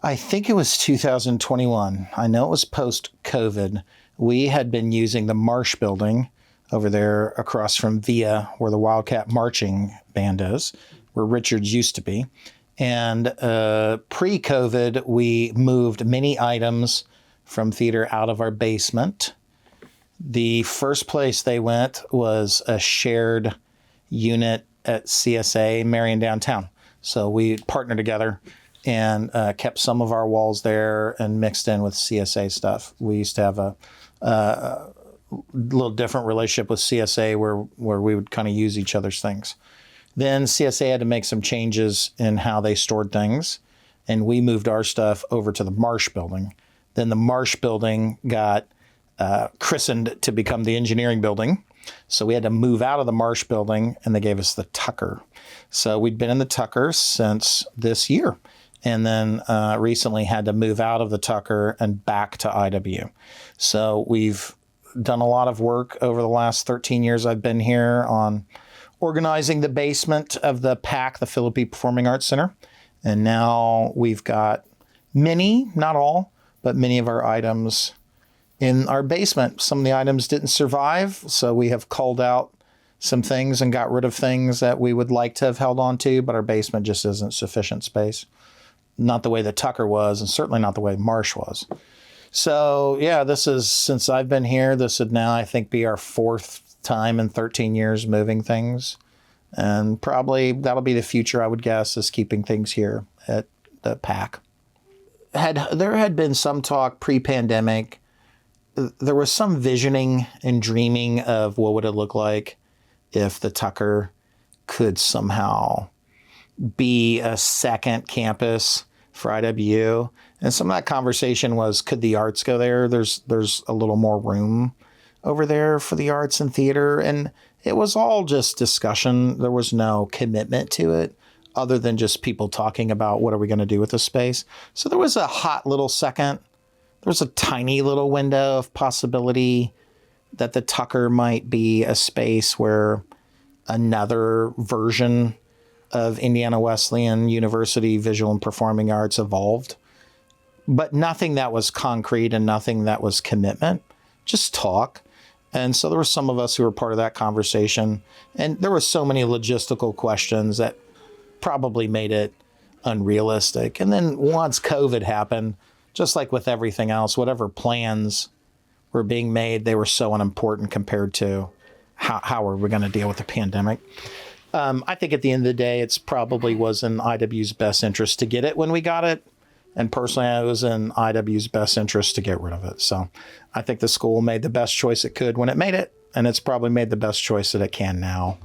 I think it was 2021. I know it was post-COVID. We had been using the Marsh building over there across from VIA, where the Wildcat Marching Band is, where Richards used to be. And pre-COVID, we moved many items from theater out of our basement. The first place they went was a shared unit at CSA Marion Downtown. So we partnered together and kept some of our walls there and mixed in with CSA stuff. We used to have a little different relationship with CSA where we would kind of use each other's things. Then CSA had to make some changes in how they stored things, and we moved our stuff over to the Marsh building. Then the Marsh building got christened to become the engineering building. So we had to move out of the Marsh building, and they gave us the Tucker. So we'd been in the Tucker since this year, and then recently had to move out of the Tucker and back to IWU. So we've done a lot of work over the last 13 years I've been here on organizing the basement of the PAC, the Philippi Performing Arts Center. And now we've got many, not all, but many of our items in our basement. Some of the items didn't survive, so we have culled out some things and got rid of things that we would like to have held on to, but our basement just isn't sufficient space. Not the way the Tucker was, and certainly not the way Marsh was. So yeah, this is, since I've been here, this would now, I think, be our fourth time in 13 years moving things. And probably that'll be the future, I would guess, is keeping things here at the PAC. There had been some talk pre-pandemic. There was some visioning and dreaming of what would it look like if the Tucker could somehow be a second campus for IWU. And some of that conversation was, could the arts go there? There's a little more room over there for the arts and theater. And it was all just discussion. There was no commitment to it other than just people talking about what are we going to do with the space. So there was a hot little second. There was a tiny little window of possibility that the Tucker might be a space where another version of Indiana Wesleyan University Visual and Performing Arts evolved. But nothing that was concrete and nothing that was commitment, just talk. And so there were some of us who were part of that conversation. And there were so many logistical questions that probably made it unrealistic. And then once COVID happened, just like with everything else, whatever plans were being made, they were so unimportant compared to how are we going to deal with the pandemic. I think at the end of the day, it's probably was in IW's best interest to get it when we got it. And personally, it was in IW's best interest to get rid of it. So I think the school made the best choice it could when it made it. And it's probably made the best choice that it can now.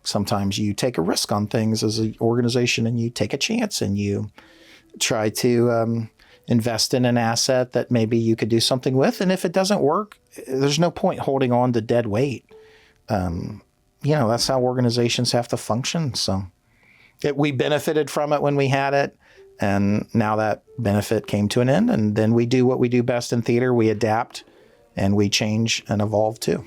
Sometimes you take a risk on things as an organization and you take a chance and you try to invest in an asset that maybe you could do something with. And if it doesn't work, there's no point holding on to dead weight. That's how organizations have to function. So we benefited from it when we had it. And now that benefit came to an end. And then we do what we do best in theater. We adapt and we change and evolve too.